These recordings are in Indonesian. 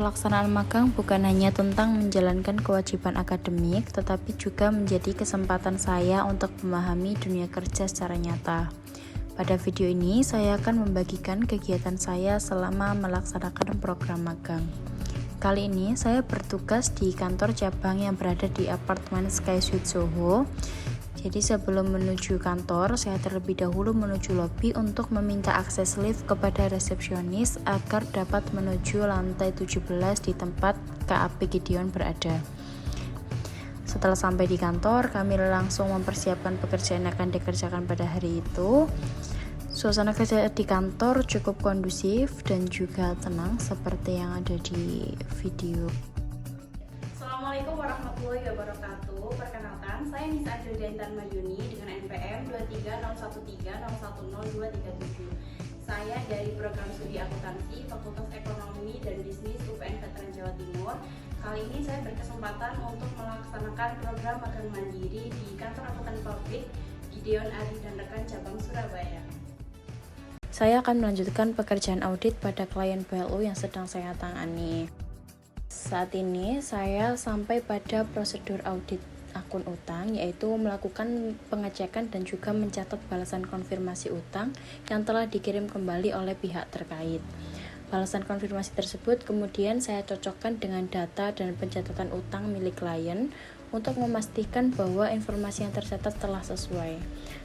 Pelaksanaan magang bukan hanya tentang menjalankan kewajiban akademik, tetapi juga menjadi kesempatan saya untuk memahami dunia kerja secara nyata. Pada video ini, saya akan membagikan kegiatan saya selama melaksanakan program magang. Kali ini, saya bertugas di kantor cabang yang berada di apartemen Sky Suite Soho. Jadi sebelum menuju kantor, saya terlebih dahulu menuju lobi untuk meminta akses lift kepada resepsionis agar dapat menuju lantai 17 di tempat KAP Gideon berada. Setelah sampai di kantor, kami langsung mempersiapkan pekerjaan yang akan dikerjakan pada hari itu. Suasana kerja di kantor cukup kondusif dan juga tenang seperti yang ada di video. Assalamualaikum warahmatullahi wabarakatuh. Perkenalkan, saya Nisa Adriantan Mayuni dengan NPM 23013010237. Saya dari program studi akuntansi Fakultas Ekonomi dan Bisnis UPN Veteran Jawa Timur. Kali ini saya berkesempatan untuk melaksanakan program magang mandiri di kantor akuntan publik Gideon Ari dan rekan cabang Surabaya. Saya akan melanjutkan pekerjaan audit pada klien BLU yang sedang saya tangani. Saat ini saya sampai pada prosedur audit akun utang, yaitu melakukan pengecekan dan juga mencatat balasan konfirmasi utang yang telah dikirim kembali oleh pihak terkait. Balasan konfirmasi tersebut kemudian saya cocokkan dengan data dan pencatatan utang milik klien untuk memastikan bahwa informasi yang tercatat telah sesuai.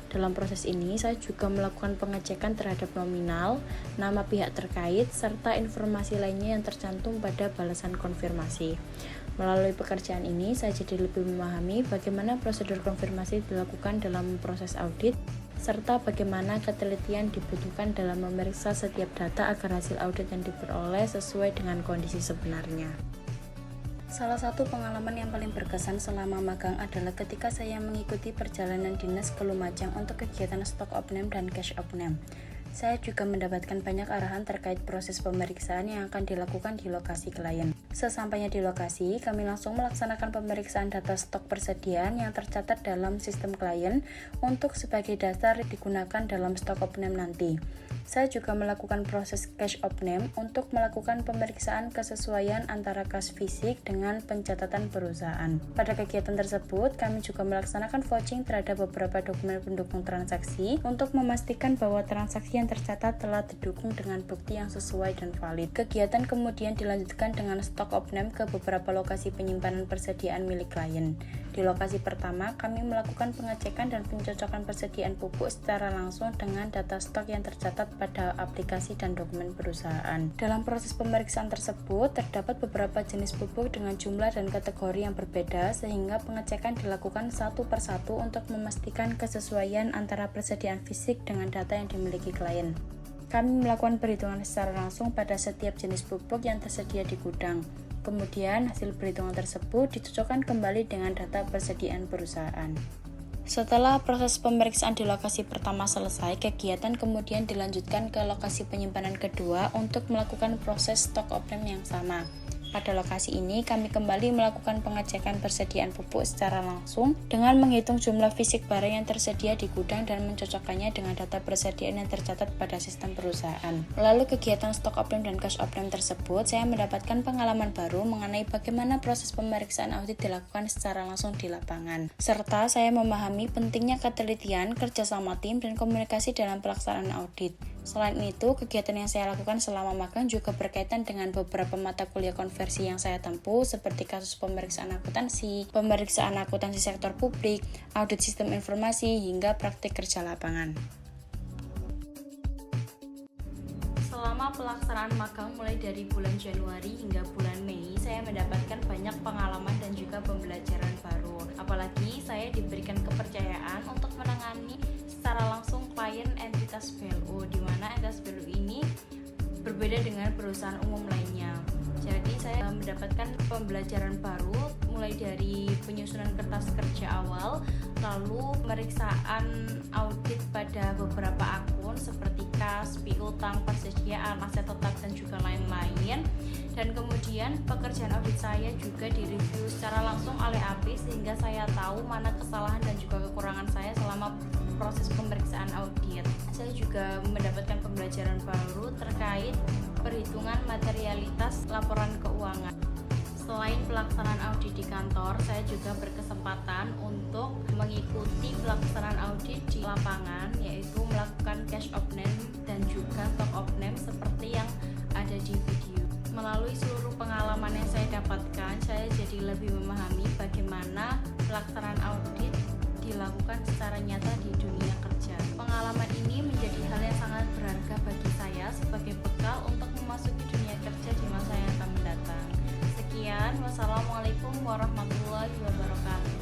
Dalam proses ini, saya juga melakukan pengecekan terhadap nominal, nama pihak terkait, serta informasi lainnya yang tercantum pada balasan konfirmasi. Melalui pekerjaan ini, saya jadi lebih memahami bagaimana prosedur konfirmasi dilakukan dalam proses audit, serta bagaimana ketelitian dibutuhkan dalam memeriksa setiap data agar hasil audit yang diperoleh sesuai dengan kondisi sebenarnya. Salah satu pengalaman yang paling berkesan selama magang adalah ketika saya mengikuti perjalanan dinas ke Lumajang untuk kegiatan stock opname dan cash opname. Saya juga mendapatkan banyak arahan terkait proses pemeriksaan yang akan dilakukan di lokasi klien. Sesampainya di lokasi, kami langsung melaksanakan pemeriksaan data stok persediaan yang tercatat dalam sistem klien untuk sebagai dasar digunakan dalam stock opname nanti. Saya juga melakukan proses cash opname untuk melakukan pemeriksaan kesesuaian antara kas fisik dengan pencatatan perusahaan. Pada kegiatan tersebut, kami juga melaksanakan vouching terhadap beberapa dokumen pendukung transaksi untuk memastikan bahwa transaksi yang tercatat telah didukung dengan bukti yang sesuai dan valid. Kegiatan kemudian dilanjutkan dengan stock opname ke beberapa lokasi penyimpanan persediaan milik klien. Di lokasi pertama, kami melakukan pengecekan dan pencocokan persediaan pupuk secara langsung dengan data stok yang tercatat pada aplikasi dan dokumen perusahaan. Dalam proses pemeriksaan tersebut, terdapat beberapa jenis pupuk dengan jumlah dan kategori yang berbeda, sehingga pengecekan dilakukan satu persatu untuk memastikan kesesuaian antara persediaan fisik dengan data yang dimiliki klien. Kami melakukan perhitungan secara langsung pada setiap jenis pupuk yang tersedia di gudang. Kemudian, hasil perhitungan tersebut dicocokkan kembali dengan data persediaan perusahaan. Setelah proses pemeriksaan di lokasi pertama selesai, kegiatan kemudian dilanjutkan ke lokasi penyimpanan kedua untuk melakukan proses stock opname yang sama. Pada lokasi ini, kami kembali melakukan pengecekan persediaan pupuk secara langsung dengan menghitung jumlah fisik barang yang tersedia di gudang dan mencocokkannya dengan data persediaan yang tercatat pada sistem perusahaan. Melalui kegiatan stock opname dan cash opname tersebut, saya mendapatkan pengalaman baru mengenai bagaimana proses pemeriksaan audit dilakukan secara langsung di lapangan. Serta saya memahami pentingnya ketelitian, kerjasama tim, dan komunikasi dalam pelaksanaan audit. Selain itu, kegiatan yang saya lakukan selama magang juga berkaitan dengan beberapa mata kuliah konversi yang saya tempuh, seperti kasus pemeriksaan akuntansi sektor publik, audit sistem informasi, hingga praktik kerja lapangan. Selama pelaksanaan magang mulai dari bulan Januari hingga bulan Mei, saya mendapatkan banyak pengalaman dan juga pembelajaran baru. Apalagi saya diberikan kepercayaan untuk menangani secara langsung klien entitas BLU, di mana entitas BLU ini berbeda dengan perusahaan umum lainnya. Jadi saya mendapatkan pembelajaran baru mulai dari penyusunan kertas kerja awal, lalu pemeriksaan audit pada beberapa akun seperti kas, piutang, persediaan, aset tetap, dan juga lain-lain. Dan kemudian pekerjaan audit saya juga direview secara langsung oleh AP, sehingga saya tahu mana kesalahan dan juga kekurangan saya selama proses pemeriksaan audit. Saya juga mendapatkan pembelajaran baru terkait perhitungan materialitas laporan keuangan. Selain pelaksanaan audit di kantor, saya juga berkesempatan untuk mengikuti pelaksanaan audit di lapangan, yaitu melakukan cash of name dan juga top of name seperti yang ada di video. Melalui seluruh pengalaman yang saya dapatkan, saya jadi lebih memahami bagaimana pelaksanaan audit dilakukan secara nyata di dunia kerja. Pengalaman ini menjadi hal yang sangat berharga bagi saya sebagai bekal untuk memasuki dunia kerja di masa yang akan mendatang. Sekian, wassalamualaikum warahmatullahi wabarakatuh.